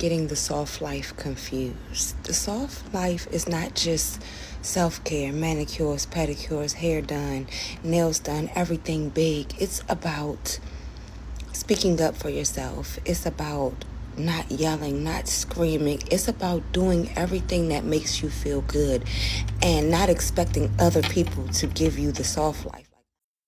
getting the soft life confused. The soft life is not just self-care, manicures, pedicures, hair done, nails done, everything big. It's about speaking up for yourself. It's about not yelling, not screaming. It's about doing everything that makes you feel good and not expecting other people to give you the soft life.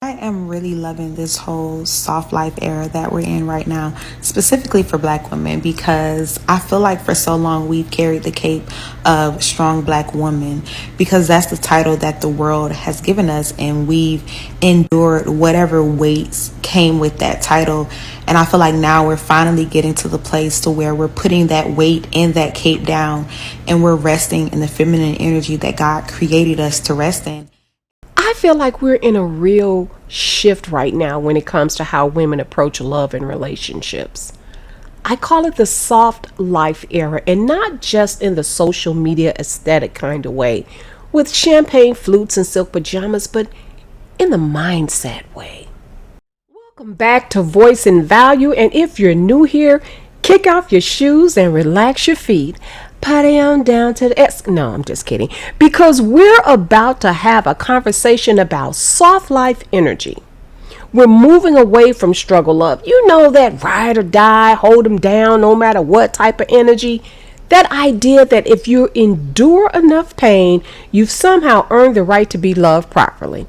I am really loving this whole soft life era that we're in right now, specifically for Black women, because I feel like for so long we've carried the cape of strong Black woman because that's the title that the world has given us, and we've endured whatever weights came with that title. And I feel like now we're finally getting to the place to where we're putting that weight and that cape down, and we're resting in the feminine energy that God created us to rest in. I feel like we're in a real shift right now when it comes to how women approach love and relationships. I call it the soft life era, and not just in the social media aesthetic kind of way, with champagne flutes and silk pajamas, but in the mindset way. Welcome back to Voice and Value, and if you're new here, kick off your shoes and relax your feet. Party on down to the No, I'm just kidding. Because we're about to have a conversation about soft life energy. We're moving away from struggle love. You know, that ride or die, hold them down no matter what type of energy. That idea that if you endure enough pain, you've somehow earned the right to be loved properly.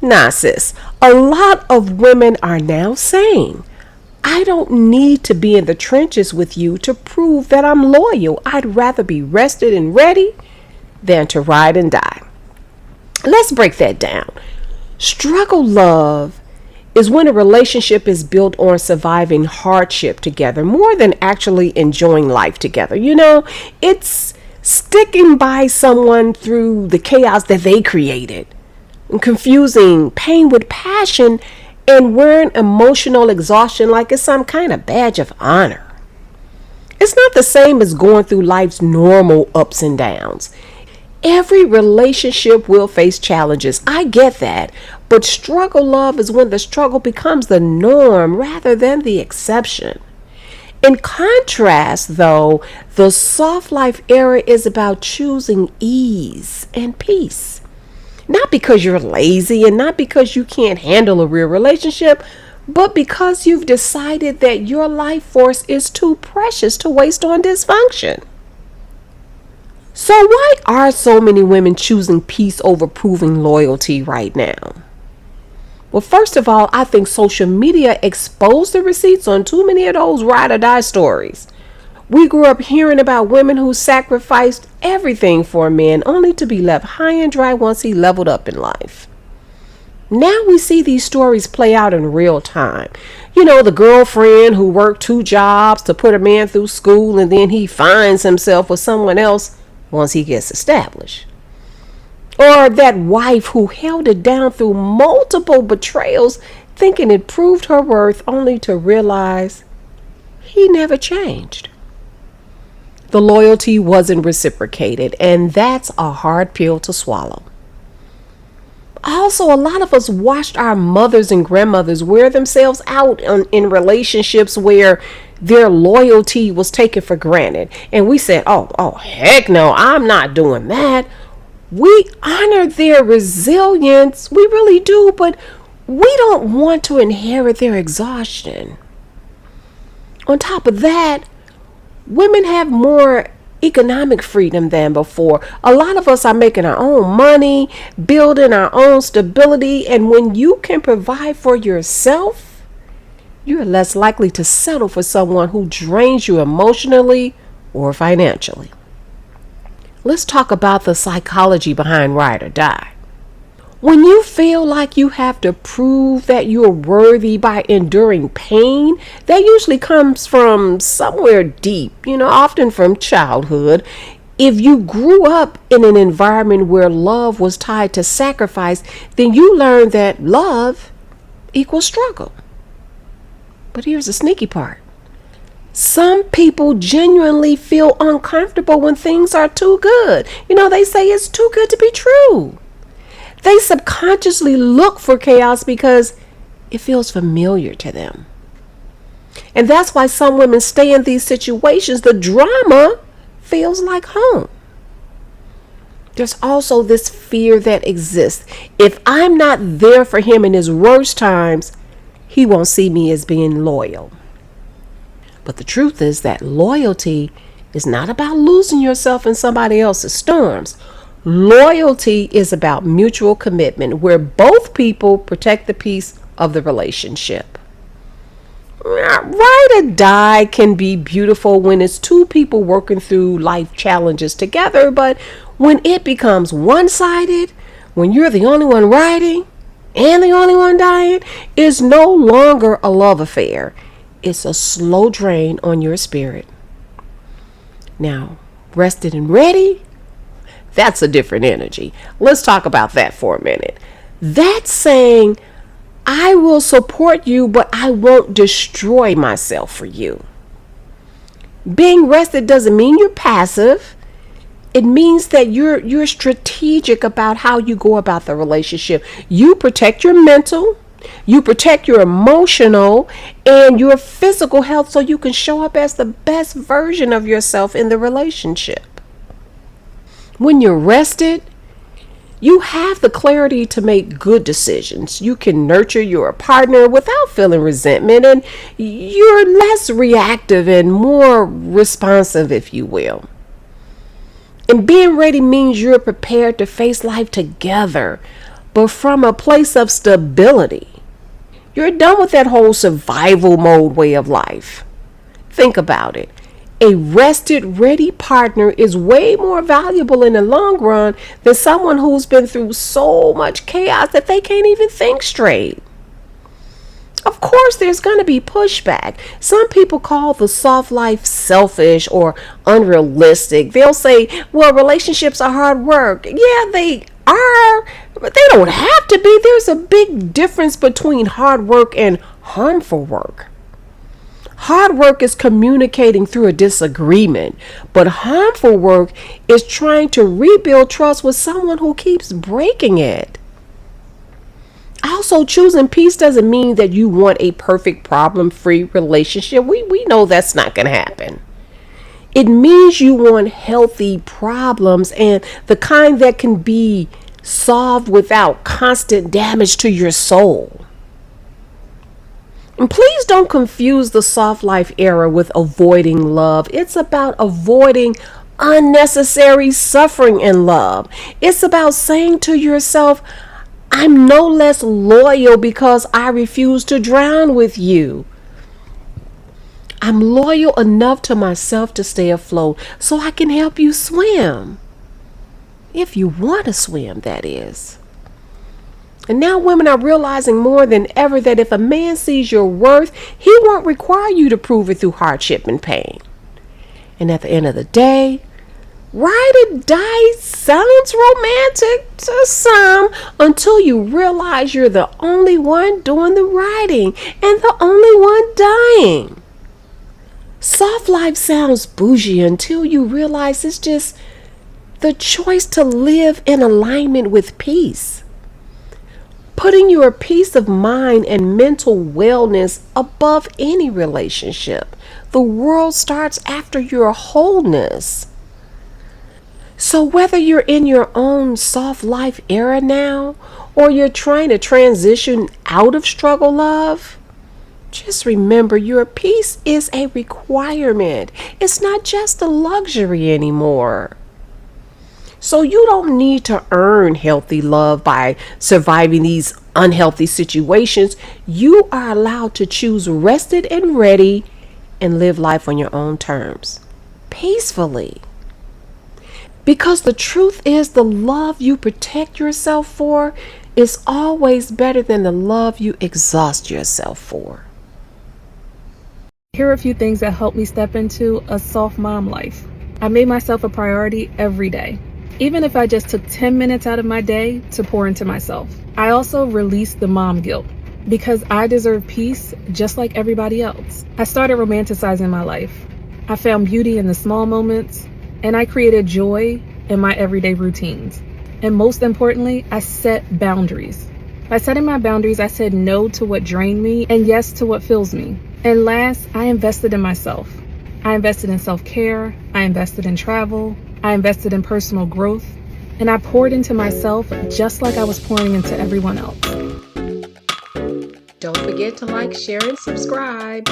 Nah, sis. A lot of women are now saying, I don't need to be in the trenches with you to prove that I'm loyal. I'd rather be rested and ready than to ride and die. Let's break that down. Struggle love is when a relationship is built on surviving hardship together more than actually enjoying life together. You know, it's sticking by someone through the chaos that they created, and confusing pain with passion, and wearing emotional exhaustion like it's some kind of badge of honor. It's not the same as going through life's normal ups and downs. Every relationship will face challenges. I get that. But struggle love is when the struggle becomes the norm rather than the exception. In contrast, though, the soft life era is about choosing ease and peace. Not because you're lazy and not because you can't handle a real relationship, but because you've decided that your life force is too precious to waste on dysfunction. So why are so many women choosing peace over proving loyalty right now? Well, first of all, I think social media exposed the receipts on too many of those ride or die stories. We grew up hearing about women who sacrificed everything for a man only to be left high and dry once he leveled up in life. Now we see these stories play out in real time. You know, the girlfriend who worked 2 jobs to put a man through school, and then he finds himself with someone else once he gets established. Or that wife who held it down through multiple betrayals, thinking it proved her worth only to realize he never changed. The loyalty wasn't reciprocated, and that's a hard pill to swallow. Also, a lot of us watched our mothers and grandmothers wear themselves out in relationships where their loyalty was taken for granted. And we said, oh, heck no, I'm not doing that. We honor their resilience. We really do, but we don't want to inherit their exhaustion. On top of that, women have more economic freedom than before. A lot of us are making our own money, building our own stability, and when you can provide for yourself, you're less likely to settle for someone who drains you emotionally or financially. Let's talk about the psychology behind ride or die. When you feel like you have to prove that you're worthy by enduring pain, that usually comes from somewhere deep, often from childhood. If you grew up in an environment where love was tied to sacrifice, then you learn that love equals struggle. But here's the sneaky part. Some people genuinely feel uncomfortable when things are too good. They say it's too good to be true. They subconsciously look for chaos because it feels familiar to them. And that's why some women stay in these situations. The drama feels like home. There's also this fear that exists. If I'm not there for him in his worst times, he won't see me as being loyal. But the truth is that loyalty is not about losing yourself in somebody else's storms. Loyalty is about mutual commitment where both people protect the peace of the relationship. Ride or die can be beautiful when it's two people working through life challenges together, but when it becomes one-sided, when you're the only one riding and the only one dying, it's no longer a love affair. It's a slow drain on your spirit. Now, rested and ready, that's a different energy. Let's talk about that for a minute. That's saying, I will support you, but I won't destroy myself for you. Being rested doesn't mean you're passive. It means that you're strategic about how you go about the relationship. You protect your mental, you protect your emotional, and your physical health so you can show up as the best version of yourself in the relationship. When you're rested, you have the clarity to make good decisions. You can nurture your partner without feeling resentment, and you're less reactive and more responsive, if you will. And being ready means you're prepared to face life together, but from a place of stability. You're done with that whole survival mode way of life. Think about it. A rested, ready partner is way more valuable in the long run than someone who's been through so much chaos that they can't even think straight. Of course, there's going to be pushback. Some people call the soft life selfish or unrealistic. They'll say, well, relationships are hard work. Yeah, they are, but they don't have to be. There's a big difference between hard work and harmful work. Hard work is communicating through a disagreement, but harmful work is trying to rebuild trust with someone who keeps breaking it. Also, choosing peace doesn't mean that you want a perfect problem-free relationship. We know that's not going to happen. It means you want healthy problems and the kind that can be solved without constant damage to your soul. And please don't confuse the soft life era with avoiding love. It's about avoiding unnecessary suffering in love. It's about saying to yourself, I'm no less loyal because I refuse to drown with you. I'm loyal enough to myself to stay afloat so I can help you swim. If you want to swim, that is. And now women are realizing more than ever that if a man sees your worth, he won't require you to prove it through hardship and pain. And at the end of the day, ride or die sounds romantic to some until you realize you're the only one doing the riding and the only one dying. Soft life sounds bougie until you realize it's just the choice to live in alignment with peace. Putting your peace of mind and mental wellness above any relationship. The world starts after your wholeness. So whether you're in your own soft life era now, or you're trying to transition out of struggle love, just remember your peace is a requirement. It's not just a luxury anymore. So you don't need to earn healthy love by surviving these unhealthy situations. You are allowed to choose rested and ready and live life on your own terms, peacefully. Because the truth is, the love you protect yourself for is always better than the love you exhaust yourself for. Here are a few things that helped me step into a soft mom life. I made myself a priority every day, even if I just took 10 minutes out of my day to pour into myself. I also released the mom guilt because I deserve peace just like everybody else. I started romanticizing my life. I found beauty in the small moments, and I created joy in my everyday routines. And most importantly, I set boundaries. By setting my boundaries, I said no to what drained me and yes to what fills me. And last, I invested in myself. I invested in self-care, I invested in travel, I invested in personal growth, and I poured into myself just like I was pouring into everyone else. Don't forget to like, share, and subscribe.